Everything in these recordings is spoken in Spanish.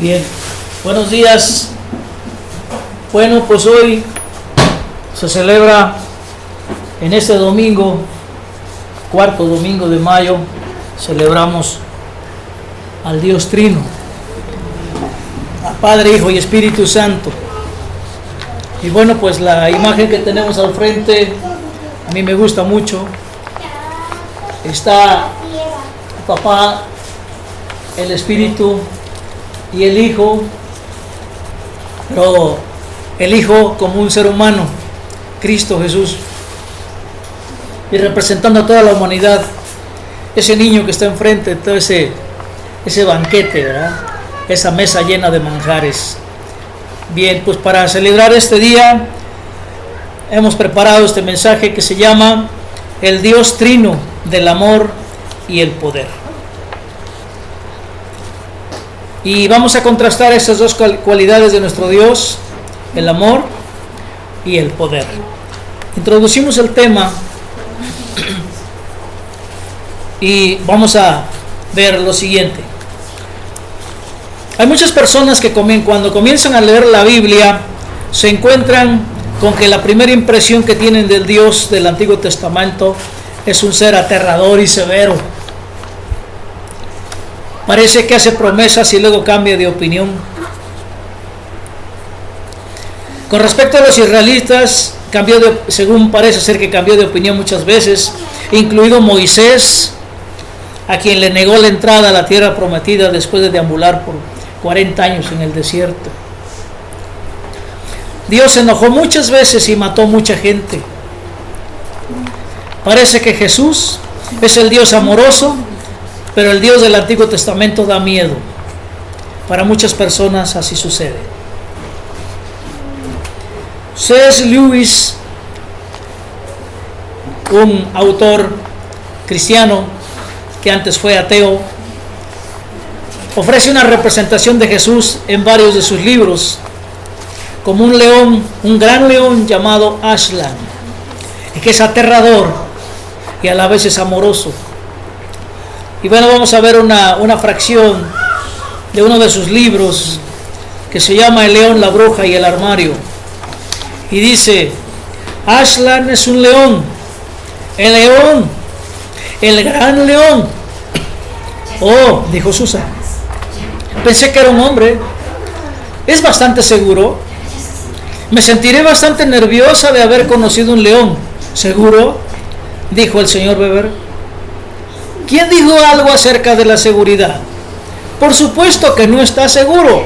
Bien, buenos días. Bueno, pues hoy se celebra en este domingo, cuarto domingo de mayo, celebramos al Dios Trino, a Padre, Hijo y Espíritu Santo. Y bueno, pues la imagen que tenemos al frente a mí me gusta mucho. Está el Papá, el Espíritu y el Hijo, pero el Hijo como un ser humano, Cristo Jesús, y representando a toda la humanidad, ese niño que está enfrente, todo ese banquete, ¿verdad? Esa mesa llena de manjares. Bien, pues para celebrar este día hemos preparado este mensaje que se llama El Dios Trino del amor y el poder. Y vamos a contrastar estas dos cualidades de nuestro Dios, el amor y el poder. Introducimos el tema y vamos a ver lo siguiente. Hay muchas personas que cuando comienzan a leer la Biblia se encuentran con que la primera impresión que tienen del Dios del Antiguo Testamento es un ser aterrador y severo. Parece que hace promesas y luego cambia de opinión. Con respecto a los israelitas, según parece ser que cambió de opinión muchas veces, incluido Moisés, a quien le negó la entrada a la tierra prometida después de deambular por 40 años en el desierto. Dios se enojó muchas veces y mató mucha gente. Parece que Jesús es el Dios amoroso, pero el Dios del Antiguo Testamento da miedo. Para muchas personas así sucede. C.S. Lewis, un autor cristiano que antes fue ateo, ofrece una representación de Jesús en varios de sus libros como un león, un gran león llamado Aslan, que es aterrador y a la vez es amoroso. Y bueno, vamos a ver una fracción de uno de sus libros que se llama El león, la bruja y el armario. Y dice: Aslan es un león, el gran león. Oh, dijo Susan, pensé que era un hombre. Es bastante seguro. Me sentiré bastante nerviosa de haber conocido un león. ¿Seguro?, dijo el señor Weber. ¿Quién dijo algo acerca de la seguridad? Por supuesto que no está seguro.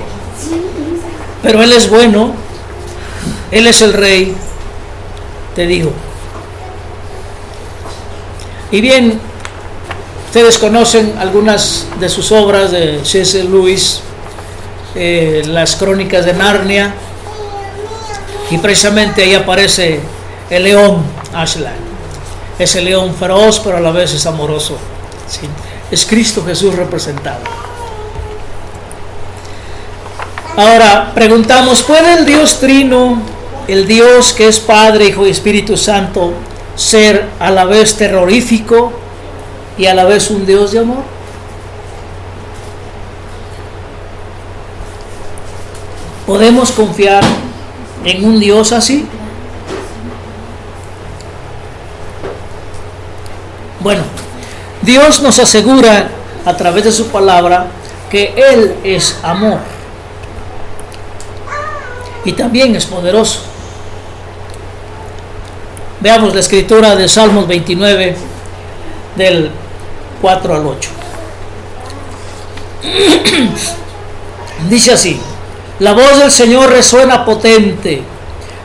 Pero él es bueno. Él es el rey, te digo. Y bien, ustedes conocen algunas de sus obras de C.S. Lewis, las Crónicas de Narnia, y precisamente ahí aparece el león Aslan. Es el león feroz, pero a la vez es amoroso. ¿Sí? Es Cristo Jesús representado. Ahora preguntamos: ¿puede el Dios Trino, el Dios que es Padre, Hijo y Espíritu Santo, ser a la vez terrorífico y a la vez un Dios de amor? ¿Podemos confiar en un Dios así? Bueno, Dios nos asegura a través de su palabra que Él es amor y también es poderoso. Veamos la escritura de Salmos 29 del 4 al 8. Dice así: la voz del Señor resuena potente,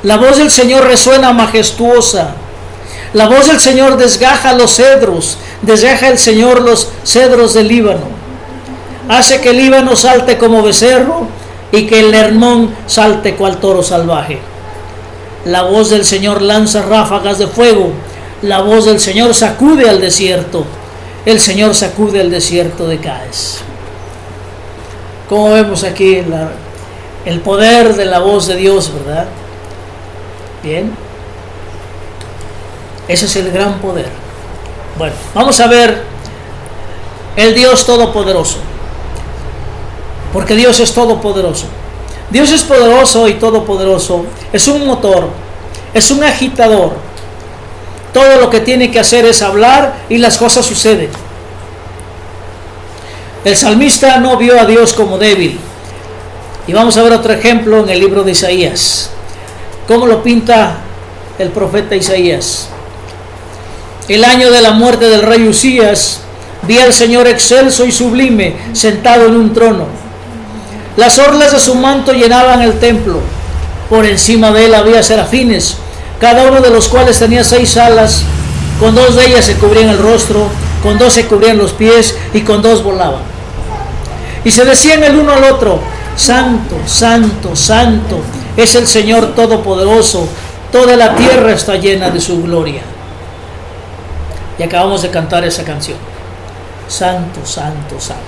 la voz del Señor resuena majestuosa, la voz del Señor desgaja los cedros, desgaja el Señor los cedros del Líbano. Hace que el Líbano salte como becerro y que el Hermón salte cual toro salvaje. La voz del Señor lanza ráfagas de fuego, la voz del Señor sacude al desierto, el Señor sacude al desierto de Cádiz. Como vemos aquí el poder de la voz de Dios, ¿verdad? Bien, ese es el gran poder. Bueno, vamos a ver el Dios Todopoderoso. porque Dios es todopoderoso. Dios es poderoso y todopoderoso. Es un motor, es un agitador. Todo lo que tiene que hacer es hablar y las cosas suceden. El salmista no vio a Dios como débil. Y vamos a ver otro ejemplo en el libro de Isaías. ¿Cómo lo pinta el profeta Isaías? El año de la muerte del rey Usías, vi al Señor excelso y sublime, sentado en un trono. Las orlas de su manto llenaban el templo. Por encima de él había serafines, cada uno de los cuales tenía 6 alas. Con 2 de ellas se cubrían el rostro, con 2 se cubrían los pies y con 2 volaban. Y se decían el uno al otro: Santo, santo, santo es el Señor Todopoderoso, toda la tierra está llena de su gloria. Y acabamos de cantar esa canción. Santo, santo, santo.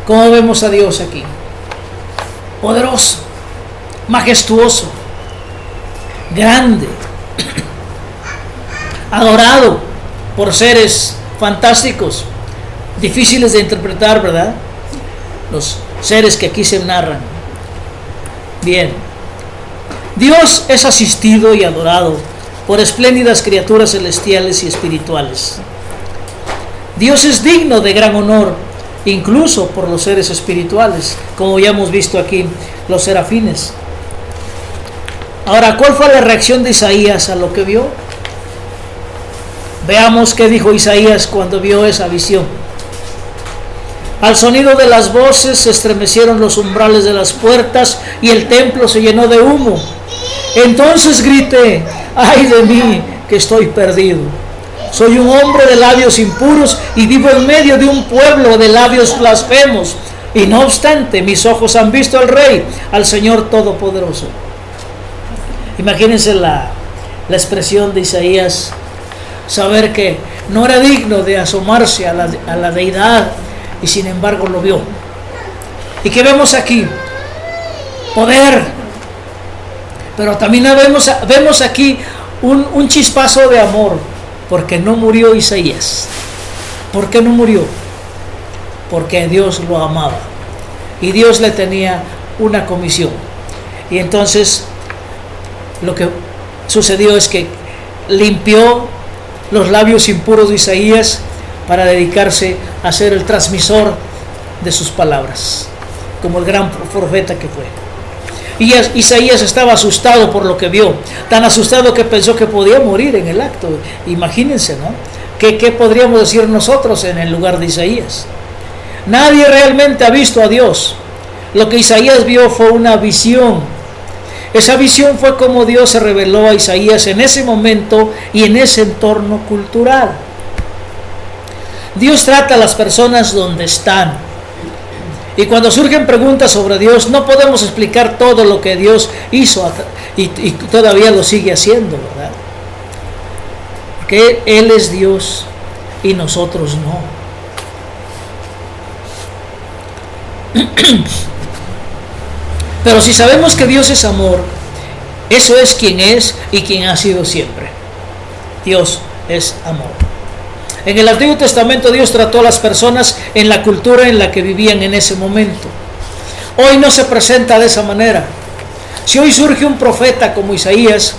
¿Cómo vemos a Dios aquí? Poderoso, majestuoso, grande, adorado por seres fantásticos, difíciles de interpretar, ¿verdad? Los seres que aquí se narran. Bien, Dios es asistido y adorado por espléndidas criaturas celestiales y espirituales. Dios es digno de gran honor, incluso por los seres espirituales, como ya hemos visto aquí, los serafines. Ahora, ¿cuál fue la reacción de Isaías a lo que vio? Veamos qué dijo Isaías cuando vio esa visión. Al sonido de las voces se estremecieron los umbrales de las puertas y el templo se llenó de humo. Entonces grité: ¡ay de mí, que estoy perdido! Soy un hombre de labios impuros y vivo en medio de un pueblo de labios blasfemos. Y no obstante, mis ojos han visto al Rey, al Señor Todopoderoso. Imagínense la expresión de Isaías, saber que no era digno de asomarse a la deidad, y sin embargo lo vio. ¿Y qué vemos aquí? Poder. Pero también vemos aquí un chispazo de amor, porque no murió Isaías. ¿Por qué no murió? Porque Dios lo amaba y Dios le tenía una comisión. Y entonces lo que sucedió es que limpió los labios impuros de Isaías para dedicarse a ser el transmisor de sus palabras, como el gran profeta que fue. Y Isaías estaba asustado por lo que vio, tan asustado que pensó que podía morir en el acto. Imagínense, ¿no? ¿Qué podríamos decir nosotros en el lugar de Isaías? Nadie realmente ha visto a Dios. Lo que Isaías vio fue una visión. Esa visión fue como Dios se reveló a Isaías en ese momento y en ese entorno cultural. Dios trata a las personas donde están. Y cuando surgen preguntas sobre Dios, no podemos explicar todo lo que Dios hizo y todavía lo sigue haciendo, ¿verdad? Porque Él es Dios y nosotros no. Pero si sabemos que Dios es amor, eso es quien es y quien ha sido siempre. Dios es amor. En el Antiguo Testamento Dios trató a las personas en la cultura en la que vivían en ese momento. Hoy no se presenta de esa manera. Si hoy surge un profeta como Isaías,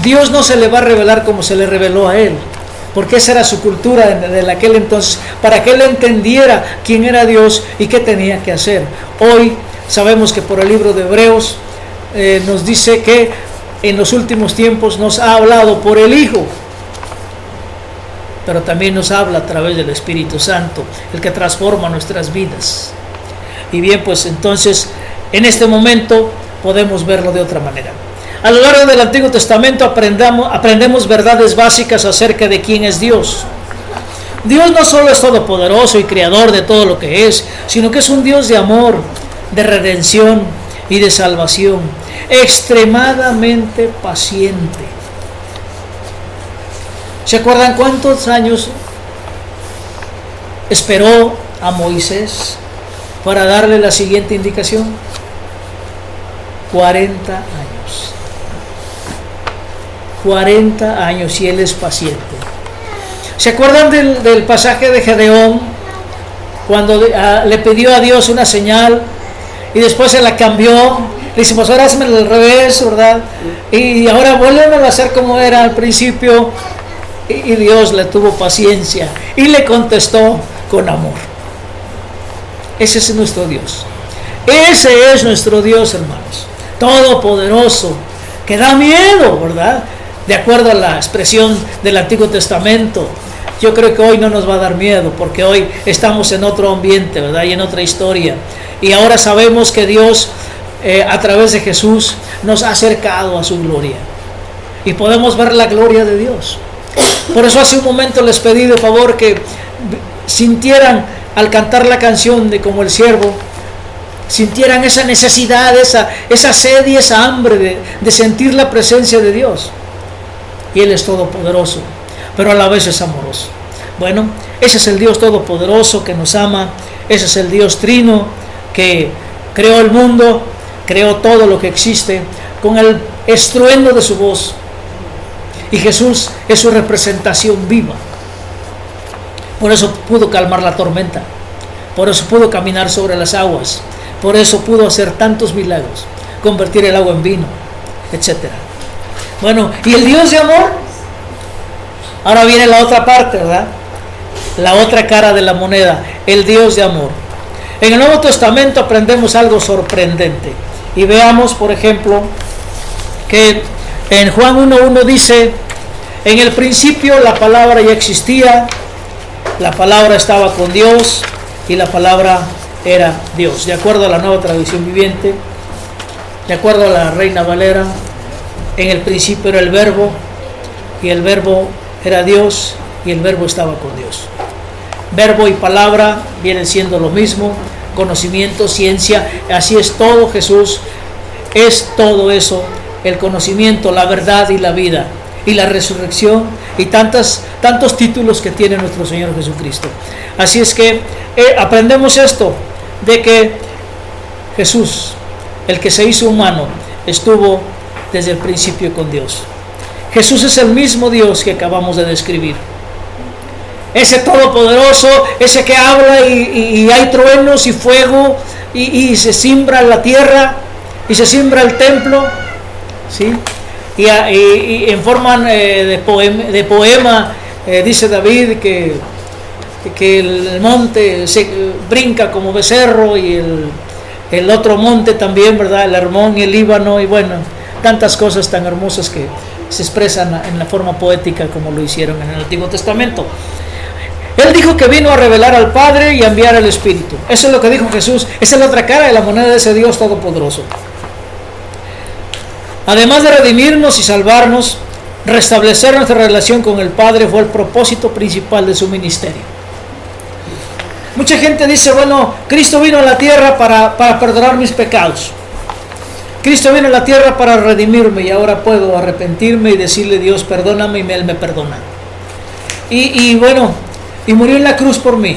Dios no se le va a revelar como se le reveló a él, porque esa era su cultura de aquel entonces, para que él entendiera quién era Dios y qué tenía que hacer. Hoy sabemos que por el libro de Hebreos nos dice que en los últimos tiempos nos ha hablado por el Hijo, pero también nos habla a través del Espíritu Santo, el que transforma nuestras vidas. Y bien, pues entonces en este momento podemos verlo de otra manera. A lo largo del Antiguo Testamento aprendemos verdades básicas acerca de quién es Dios. Dios no solo es todopoderoso y creador de todo lo que es, sino que es un Dios de amor, de redención y de salvación, extremadamente paciente. ¿Se acuerdan cuántos años esperó a Moisés para darle la siguiente indicación? 40 años. 40 años y él es paciente. ¿Se acuerdan del pasaje de Gedeón? cuando le pidió a Dios una señal y después se la cambió. Le dice, pues ahora hazme al revés, ¿verdad? Y ahora vuélveme a hacer como era al principio. Y Dios le tuvo paciencia y le contestó con amor. Ese es nuestro Dios. Ese es nuestro Dios, hermanos. Todopoderoso, que da miedo, ¿verdad? De acuerdo a la expresión del Antiguo Testamento. Yo creo que hoy no nos va a dar miedo, porque hoy estamos en otro ambiente, ¿verdad? Y en otra historia. Y ahora sabemos que Dios, a través de Jesús, nos ha acercado a su gloria. Y podemos ver la gloria de Dios. Por eso hace un momento les pedí de favor que sintieran al cantar la canción de Como el Siervo, sintieran esa necesidad, esa sed y esa hambre de sentir la presencia de Dios. Y Él es todopoderoso, pero a la vez es amoroso. Bueno, ese es el Dios todopoderoso que nos ama. Ese es el Dios trino que creó el mundo, creó todo lo que existe con el estruendo de su voz. Y Jesús es su representación viva. Por eso pudo calmar la tormenta, por eso pudo caminar sobre las aguas, por eso pudo hacer tantos milagros, convertir el agua en vino, etc. Bueno, ¿y el Dios de amor? Ahora viene la otra parte, ¿verdad? La otra cara de la moneda, el Dios de amor. En el Nuevo Testamento aprendemos algo sorprendente. Y veamos, por ejemplo, que en Juan 1:1 dice, en el principio la palabra ya existía, la palabra estaba con Dios y la palabra era Dios. De acuerdo a la Nueva Traducción Viviente, de acuerdo a la Reina Valera, en el principio era el Verbo y el Verbo era Dios y el Verbo estaba con Dios. Verbo y palabra vienen siendo lo mismo, conocimiento, ciencia, así es todo. Jesús es todo eso, el conocimiento, la verdad y la vida y la resurrección y tantos títulos que tiene nuestro Señor Jesucristo. Así es que aprendemos esto, de que Jesús, el que se hizo humano, estuvo desde el principio con Dios. Jesús es el mismo Dios que acabamos de describir. Ese todopoderoso, ese que habla y hay truenos y fuego y se siembra la tierra y se siembra el templo, ¿sí? Y en forma de poema dice David que el monte se brinca como becerro y el otro monte también, ¿verdad? El Hermón y el Líbano, y bueno, tantas cosas tan hermosas que se expresan en la forma poética como lo hicieron en el Antiguo Testamento. Él dijo que vino a revelar al Padre y a enviar al Espíritu. Eso es lo que dijo Jesús. Esa es la otra cara de la moneda de ese Dios todopoderoso. Además de redimirnos y salvarnos, restablecer nuestra relación con el Padre fue el propósito principal de su ministerio. Mucha gente dice, bueno, Cristo vino a la tierra para perdonar mis pecados. Cristo vino a la tierra para redimirme y ahora puedo arrepentirme y decirle a Dios, perdóname, y Él me perdona. Y bueno, y murió en la cruz por mí.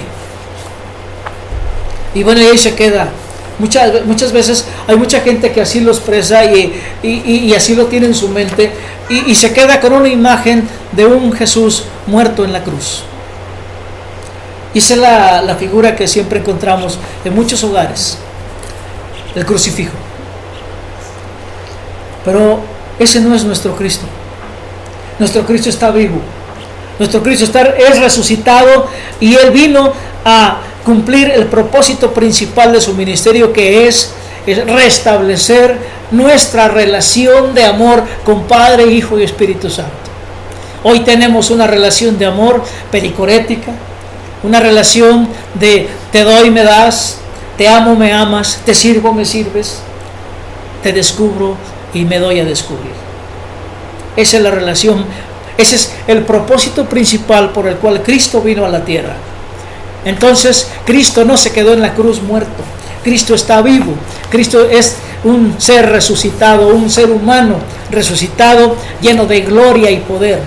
Y bueno, y ahí se queda. Muchas veces hay mucha gente que así lo expresa y así lo tiene en su mente y se queda con una imagen de un Jesús muerto en la cruz. Y esa es la figura que siempre encontramos en muchos hogares, el crucifijo. Pero ese no es nuestro Cristo. Nuestro Cristo está vivo. Nuestro Cristo es resucitado y Él vino a cumplir el propósito principal de su ministerio, que es restablecer nuestra relación de amor con Padre, Hijo y Espíritu Santo. Hoy tenemos una relación de amor pericorética, una relación de te doy, me das, te amo, me amas, te sirvo, me sirves, te descubro y me doy a descubrir. Esa es la relación, ese es el propósito principal por el cual Cristo vino a la tierra. Entonces, Cristo no se quedó en la cruz muerto. Cristo está vivo. Cristo es un ser resucitado, un ser humano resucitado, lleno de gloria y poder.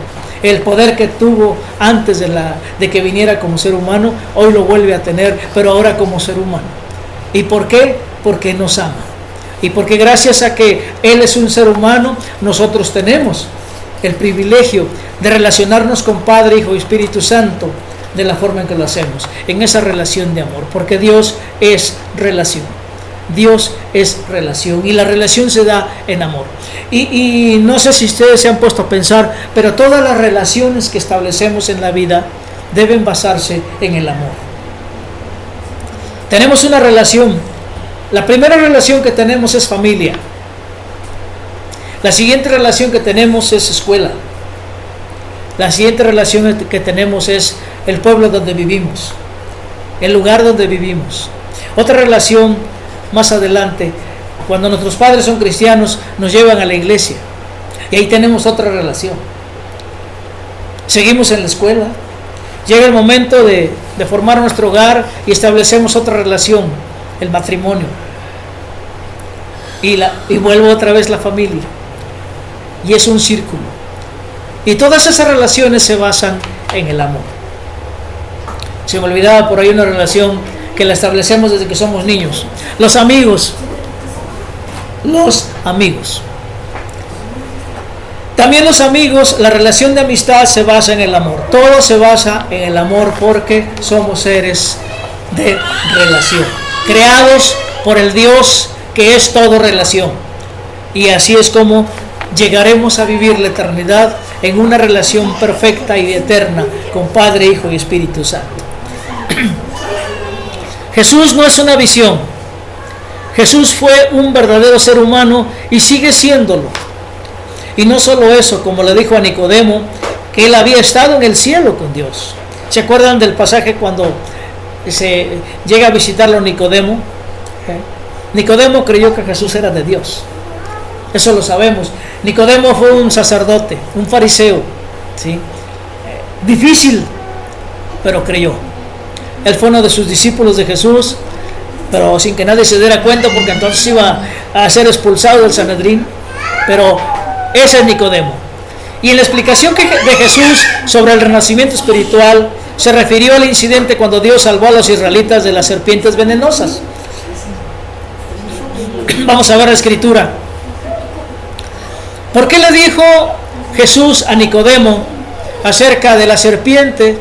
El poder que tuvo antes de que viniera como ser humano, hoy lo vuelve a tener, pero ahora como ser humano. ¿Y por qué? Porque nos ama. Y porque gracias a que Él es un ser humano, nosotros tenemos el privilegio de relacionarnos con Padre, Hijo y Espíritu Santo de la forma en que lo hacemos, en esa relación de amor, porque Dios es relación. Dios es relación y la relación se da en amor. Y no sé si ustedes se han puesto a pensar, pero todas las relaciones que establecemos en la vida deben basarse en el amor. Tenemos una relación. La primera relación que tenemos es familia. La siguiente relación que tenemos es escuela. La siguiente relación que tenemos es el pueblo donde vivimos, el lugar donde vivimos. Otra relación más adelante, cuando nuestros padres son cristianos, nos llevan a la iglesia y ahí tenemos otra relación. Seguimos en la escuela, llega el momento de formar nuestro hogar y establecemos otra relación, el matrimonio, y vuelvo otra vez la familia, y es un círculo, y todas esas relaciones se basan en el amor. Se me olvidaba por ahí una relación que la establecemos desde que somos niños, los amigos. También los amigos, la relación de amistad se basa en el amor. Todo se basa en el amor porque somos seres de relación, creados por el Dios que es todo relación. Y así es como llegaremos a vivir la eternidad en una relación perfecta y eterna con Padre, Hijo y Espíritu Santo. Jesús no es una visión. Jesús fue un verdadero ser humano y sigue siéndolo. Y no solo eso, como le dijo a Nicodemo, que él había estado en el cielo con Dios. ¿Se acuerdan del pasaje cuando se llega a visitarlo Nicodemo? Nicodemo creyó que Jesús era de Dios. Eso lo sabemos. Nicodemo fue un sacerdote, un fariseo, ¿sí? Difícil, pero creyó. Él fue uno de sus discípulos de Jesús, pero sin que nadie se diera cuenta, porque entonces iba a ser expulsado del Sanedrín. Pero ese es Nicodemo. Y en la explicación de Jesús sobre el renacimiento espiritual, se refirió al incidente cuando Dios salvó a los israelitas de las serpientes venenosas. Vamos a ver la escritura. ¿Por qué le dijo Jesús a Nicodemo acerca de la serpiente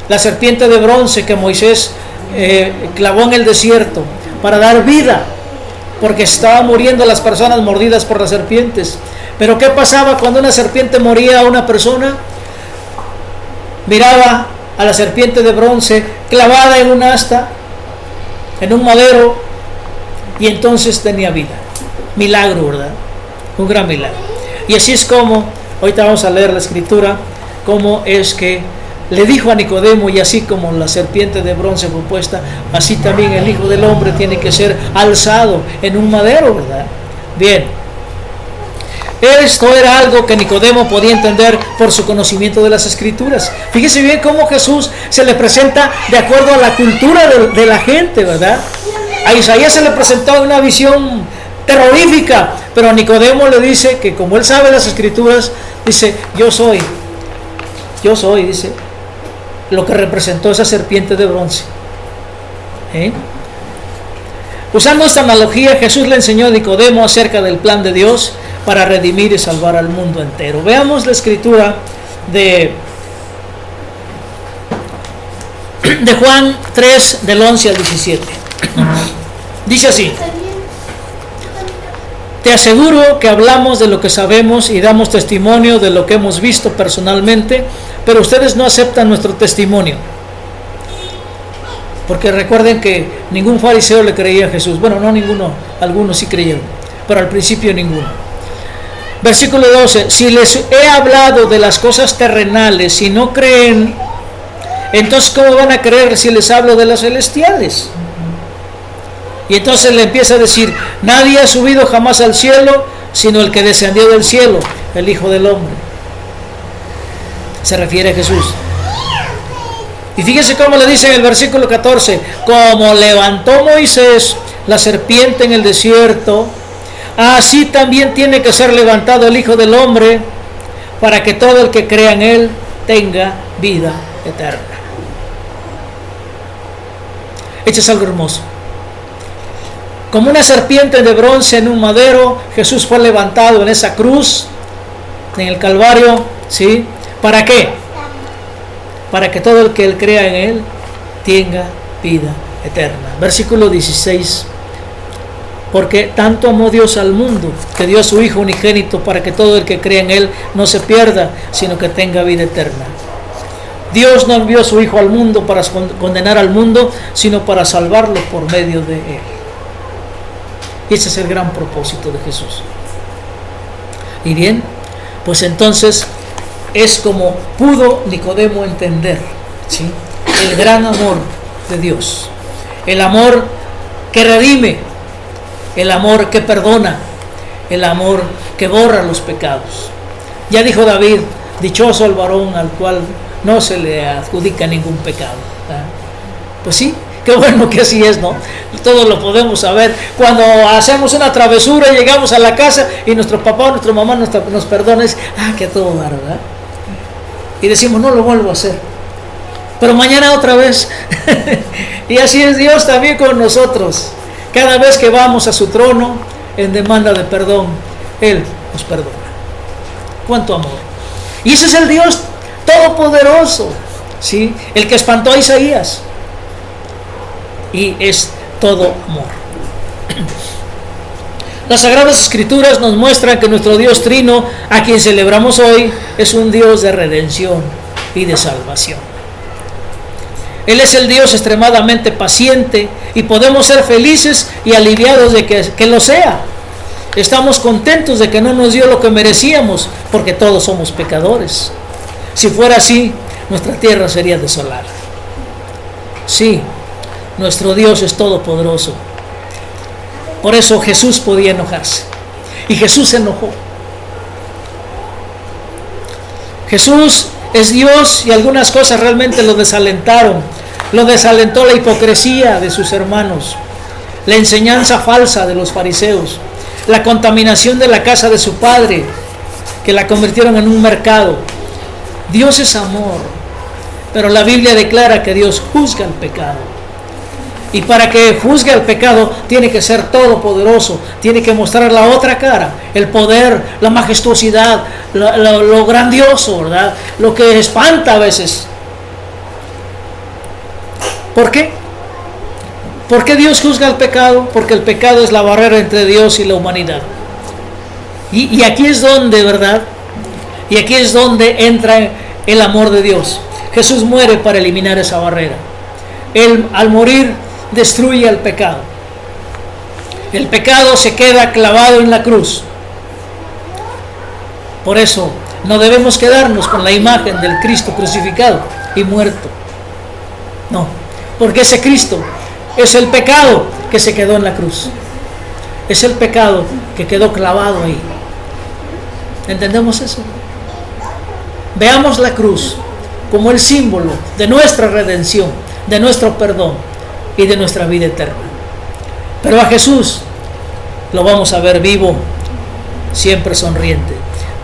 de bronce que Moisés clavó en el desierto para dar vida? Porque estaban muriendo las personas mordidas por las serpientes. Pero ¿qué pasaba cuando una serpiente moría a una persona? Miraba a la serpiente de bronce clavada en un asta, en un madero, y entonces tenía vida. Milagro, ¿verdad? Un gran milagro. Y así es como, ahorita vamos a leer la escritura, cómo es que le dijo a Nicodemo, y así como la serpiente de bronce fue puesta, así también el Hijo del Hombre tiene que ser alzado en un madero, ¿verdad? Bien. Esto era algo que Nicodemo podía entender por su conocimiento de las Escrituras. Fíjese bien cómo Jesús se le presenta de acuerdo a la cultura de la gente, ¿verdad? A Isaías se le presentó una visión terrorífica, pero a Nicodemo le dice que como él sabe las Escrituras, dice, yo soy, dice, lo que representó esa serpiente de bronce. Usando esta analogía, Jesús le enseñó a Nicodemo acerca del plan de Dios para redimir y salvar al mundo entero. Veamos la escritura de Juan 3, del 11 al 17. Dice así: te aseguro que hablamos de lo que sabemos y damos testimonio de lo que hemos visto personalmente, pero ustedes no aceptan nuestro testimonio. Porque recuerden que ningún fariseo le creía a Jesús. Bueno, no ninguno, algunos sí creyeron, pero al principio ninguno. Versículo 12: si les he hablado de las cosas terrenales y no creen, entonces ¿cómo van a creer si les hablo de las celestiales? Y entonces le empieza a decir: nadie ha subido jamás al cielo, sino el que descendió del cielo, el Hijo del Hombre. Se refiere a Jesús. Y fíjense cómo le dice en el versículo 14: como levantó Moisés la serpiente en el desierto, así también tiene que ser levantado el Hijo del Hombre, para que todo el que crea en él tenga vida eterna. Esto es algo hermoso. Como una serpiente de bronce en un madero, Jesús fue levantado en esa cruz, en el Calvario, ¿sí? ¿Para qué? para que todo el que él crea en él tenga vida eterna. Versículo 16. Porque tanto amó Dios al mundo, que dio a su Hijo unigénito, para que todo el que cree en él no se pierda, sino que tenga vida eterna. Dios no envió a su Hijo al mundo para condenar al mundo, sino para salvarlo por medio de él. Y ese es el gran propósito de Jesús. Y bien, pues entonces es como pudo Nicodemo entender, ¿sí?, el gran amor de Dios, el amor que redime, el amor que perdona, el amor que borra los pecados. Ya dijo David: dichoso el varón al cual no se le adjudica ningún pecado. Pues sí, qué bueno que así es, ¿no? Todos lo podemos saber. Cuando hacemos una travesura, llegamos a la casa y nuestro papá o nuestra mamá nos perdona, es que todo dar, ¿verdad? Y decimos: no lo vuelvo a hacer, pero mañana otra vez. Y así es Dios también con nosotros. Cada vez que vamos a su trono en demanda de perdón, Él nos perdona. ¡Cuánto amor! Y ese es el Dios todopoderoso, ¿sí?, el que espantó a Isaías. Y es todo amor. Las Sagradas Escrituras nos muestran que nuestro Dios Trino, a quien celebramos hoy, es un Dios de redención y de salvación. Él es el Dios extremadamente paciente y podemos ser felices y aliviados de que lo sea. Estamos contentos de que no nos dio lo que merecíamos, porque todos somos pecadores. Si fuera así, nuestra tierra sería desolada. Sí, nuestro Dios es todopoderoso. Por eso Jesús podía enojarse. Y Jesús se enojó. Jesús es Dios y algunas cosas realmente lo desalentaron. Lo desalentó la hipocresía de sus hermanos, la enseñanza falsa de los fariseos, la contaminación de la casa de su padre, que la convirtieron en un mercado. Dios es amor, pero la Biblia declara que Dios juzga el pecado. Y para que juzgue el pecado tiene que ser todopoderoso, tiene que mostrar la otra cara, el poder, la majestuosidad, lo grandioso, ¿verdad?, lo que espanta a veces. ¿Por qué? ¿Por qué Dios juzga el pecado? Porque el pecado es la barrera entre Dios y la humanidad. Y aquí es donde, ¿verdad?, y aquí es donde entra el amor de Dios. Jesús muere para eliminar esa barrera. Él, al morir, destruye el pecado. El pecado se queda clavado en la cruz. Por eso no debemos quedarnos con la imagen del Cristo crucificado y muerto. No, porque ese Cristo es el pecado que se quedó en la cruz. Es el pecado que quedó clavado ahí. ¿Entendemos eso? Veamos la cruz como el símbolo de nuestra redención, de nuestro perdón y de nuestra vida eterna. Pero a Jesús lo vamos a ver vivo, siempre sonriente.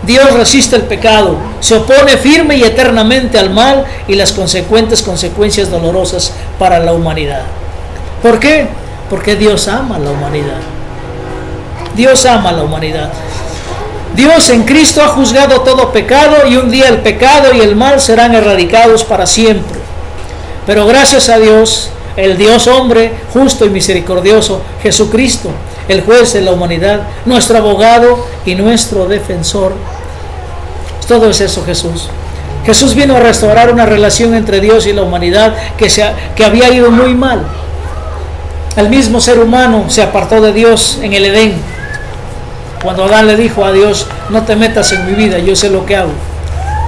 Dios resiste el pecado, se opone firme y eternamente al mal y las consecuentes consecuencias dolorosas para la humanidad. ¿Por qué? Porque Dios ama a la humanidad. Dios ama a la humanidad. Dios en Cristo ha juzgado todo pecado y un día el pecado y el mal serán erradicados para siempre. Pero gracias a Dios, el Dios hombre, justo y misericordioso, Jesucristo, el juez de la humanidad, nuestro abogado y nuestro defensor. Todo es eso, Jesús. Jesús vino a restaurar una relación entre Dios y la humanidad que había ido muy mal. El mismo ser humano se apartó de Dios en el Edén. Cuando Adán le dijo a Dios: no te metas en mi vida, yo sé lo que hago.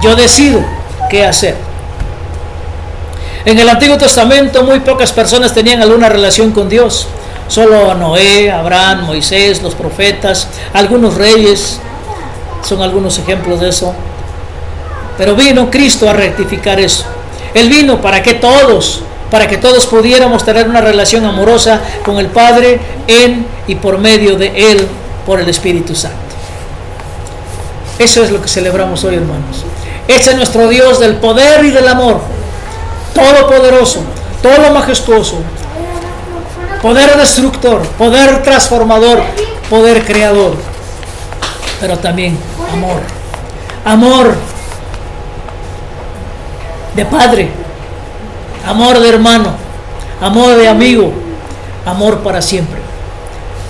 Yo decido qué hacer. En el Antiguo Testamento muy pocas personas tenían alguna relación con Dios. Solo Noé, Abraham, Moisés, los profetas, algunos reyes, son algunos ejemplos de eso. Pero vino Cristo a rectificar eso. Él vino para que todos pudiéramos tener una relación amorosa con el Padre en y por medio de Él, por el Espíritu Santo. Eso es lo que celebramos hoy, hermanos. Ese es nuestro Dios del poder y del amor, todopoderoso, todo majestuoso, poder destructor, poder transformador, poder creador, pero también amor. Amor de padre, amor de hermano, amor de amigo, amor para siempre,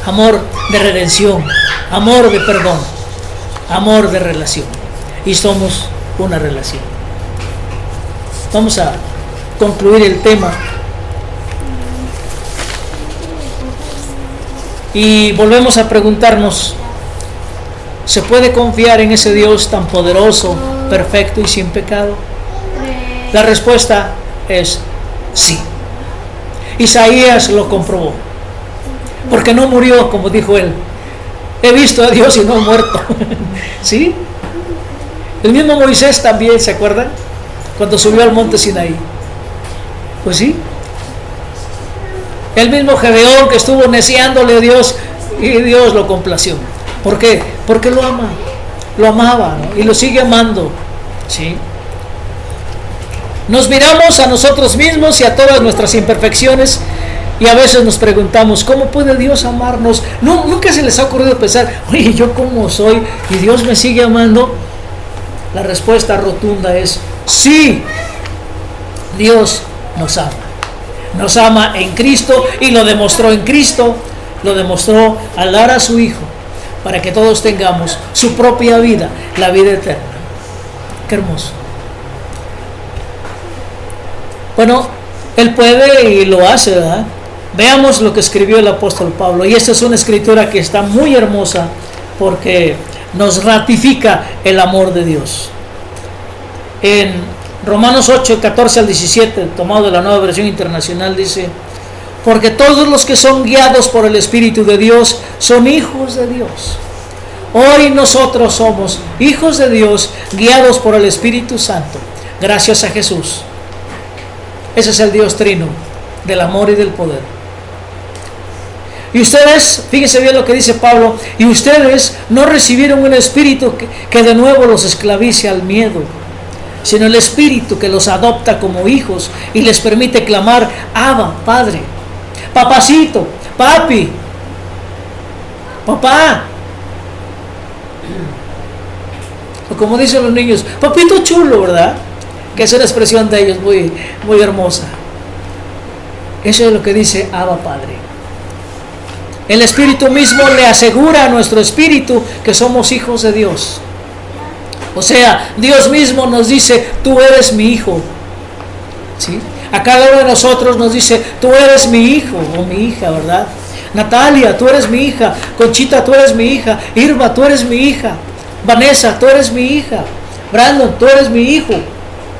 amor de redención, amor de perdón, amor de relación. Y somos una relación. Vamos a concluir el tema y volvemos a preguntarnos: ¿se puede confiar en ese Dios tan poderoso, perfecto y sin pecado? La respuesta es sí. Isaías lo comprobó, porque no murió, como dijo él. He visto a Dios y no he muerto. ¿Sí? El mismo Moisés también, ¿se acuerdan? Cuando subió al monte Sinaí. Pues sí. El mismo Gedeón que estuvo neciándole a Dios y Dios lo complació. ¿Por qué? Porque lo ama, lo amaba, ¿no? Y lo sigue amando. ¿Sí? Nos miramos a nosotros mismos y a todas nuestras imperfecciones y a veces nos preguntamos: ¿cómo puede Dios amarnos? Nunca se les ha ocurrido pensar: oye, ¿yo cómo soy? ¿Y Dios me sigue amando? La respuesta rotunda es sí. Dios nos ama. Nos ama en Cristo y lo demostró en Cristo. Lo demostró al dar a su Hijo para que todos tengamos su propia vida, la vida eterna. Qué hermoso. Bueno, Él puede y lo hace, ¿verdad? Veamos lo que escribió el apóstol Pablo. Y esta es una escritura que está muy hermosa porque nos ratifica el amor de Dios. En Romanos 8, 14 al 17, tomado de la Nueva Versión Internacional, dice: porque todos los que son guiados por el Espíritu de Dios son hijos de Dios. Hoy nosotros somos hijos de Dios, guiados por el Espíritu Santo, gracias a Jesús. Ese es el Dios trino, del amor y del poder. Y ustedes, fíjense bien lo que dice Pablo: y ustedes no recibieron un espíritu que de nuevo los esclavice al miedo, sino el Espíritu que los adopta como hijos y les permite clamar: Abba, Padre, papacito, papi, papá. O como dicen los niños: papito chulo, ¿verdad? Que es una expresión de ellos muy, muy hermosa. Eso es lo que dice Abba, Padre. El Espíritu mismo le asegura a nuestro espíritu que somos hijos de Dios. O sea, Dios mismo nos dice: tú eres mi hijo. ¿Sí? A cada uno de nosotros nos dice: tú eres mi hijo o mi hija, ¿verdad? Natalia, tú eres mi hija. Conchita, tú eres mi hija. Irma, tú eres mi hija. Vanessa, tú eres mi hija. Brandon, tú eres mi hijo,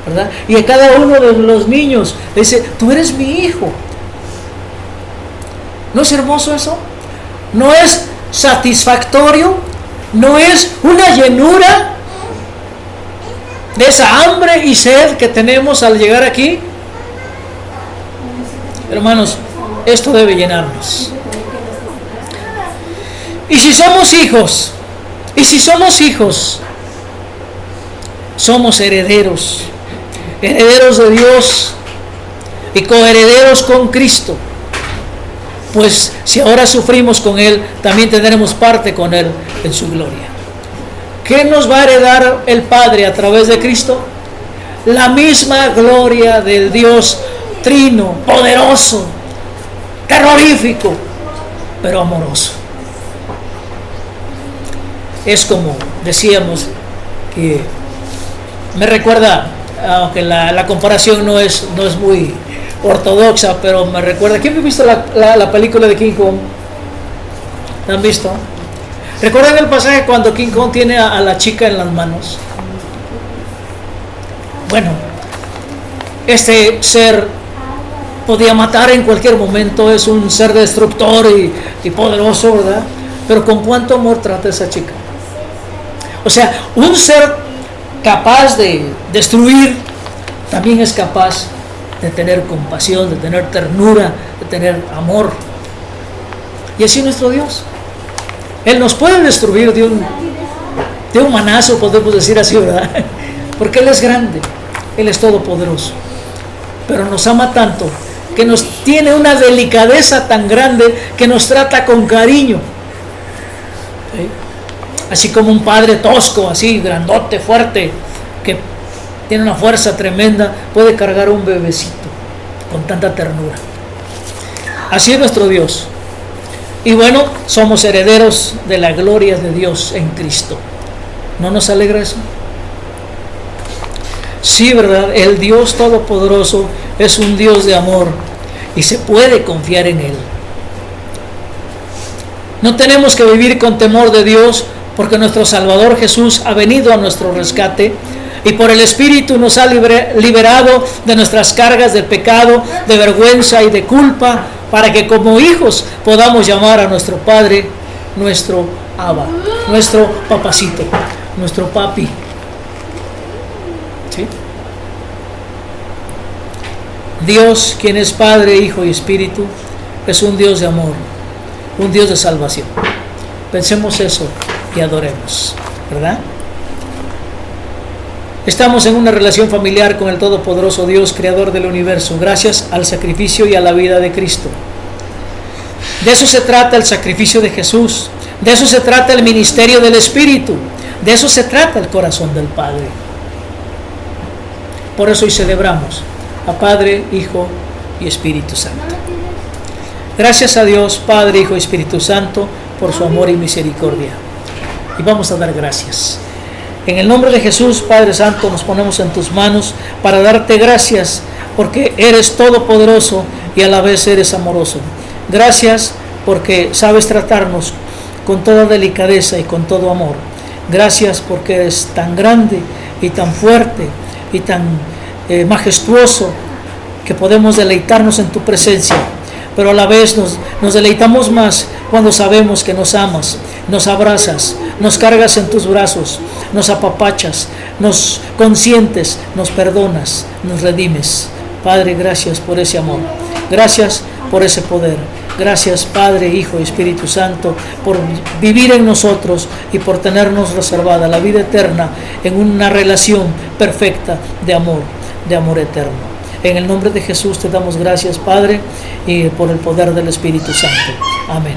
¿verdad? Y a cada uno de los niños le dice: tú eres mi hijo. ¿No es hermoso eso? ¿No es satisfactorio? ¿No es una llenura de esa hambre y sed que tenemos al llegar aquí? Hermanos, esto debe llenarnos. Y si somos hijos, somos herederos, herederos de Dios y coherederos con Cristo. Pues si ahora sufrimos con Él, también tendremos parte con Él en su gloria. ¿Qué nos va a heredar el Padre a través de Cristo? La misma gloria del Dios trino, poderoso, terrorífico, pero amoroso. Es como decíamos, que me recuerda, aunque la comparación no es muy ortodoxa, pero me recuerda. ¿Quién ha visto la película de King Kong? ¿La han visto? ¿Recuerdan el pasaje cuando King Kong tiene a la chica en las manos? Bueno, este ser podía matar en cualquier momento, es un ser destructor y poderoso, ¿verdad? Pero ¿con cuánto amor trata a esa chica? O sea, un ser capaz de destruir también es capaz de tener compasión, de tener ternura, de tener amor. Y así nuestro Dios. Él nos puede destruir de un manazo, podemos decir así, ¿verdad? Porque Él es grande, Él es todopoderoso. Pero nos ama tanto, que nos tiene una delicadeza tan grande, que nos trata con cariño. ¿Sí? Así como un padre tosco, así, grandote, fuerte, que tiene una fuerza tremenda, puede cargar un bebecito con tanta ternura. Así es nuestro Dios. Y bueno, somos herederos de la gloria de Dios en Cristo. ¿No nos alegra eso? Sí, ¿verdad? El Dios Todopoderoso es un Dios de amor y se puede confiar en Él. No tenemos que vivir con temor de Dios, porque nuestro Salvador Jesús ha venido a nuestro rescate y por el Espíritu nos ha liberado de nuestras cargas de pecado, de vergüenza y de culpa, para que como hijos podamos llamar a nuestro Padre, nuestro Abba, nuestro papacito, nuestro papi. ¿Sí? Dios, quien es Padre, Hijo y Espíritu, es un Dios de amor, un Dios de salvación. Pensemos eso y adoremos, ¿verdad? Estamos en una relación familiar con el Todopoderoso Dios, Creador del universo, gracias al sacrificio y a la vida de Cristo. De eso se trata el sacrificio de Jesús, de eso se trata el ministerio del Espíritu, de eso se trata el corazón del Padre. Por eso hoy celebramos a Padre, Hijo y Espíritu Santo. Gracias a Dios, Padre, Hijo y Espíritu Santo, por su amor y misericordia. Y vamos a dar gracias. En el nombre de Jesús, Padre Santo, nos ponemos en tus manos para darte gracias, porque eres todopoderoso y a la vez eres amoroso. Gracias porque sabes tratarnos con toda delicadeza y con todo amor. Gracias porque eres tan grande y tan fuerte y tan majestuoso que podemos deleitarnos en tu presencia, pero a la vez nos deleitamos más cuando sabemos que nos amas, nos abrazas, nos cargas en tus brazos, nos apapachas, nos consientes, nos perdonas, nos redimes. Padre, gracias por ese amor, gracias por ese poder. Gracias, Padre, Hijo y Espíritu Santo, por vivir en nosotros y por tenernos reservada la vida eterna en una relación perfecta de amor eterno. En el nombre de Jesús te damos gracias, Padre, y por el poder del Espíritu Santo. Amén.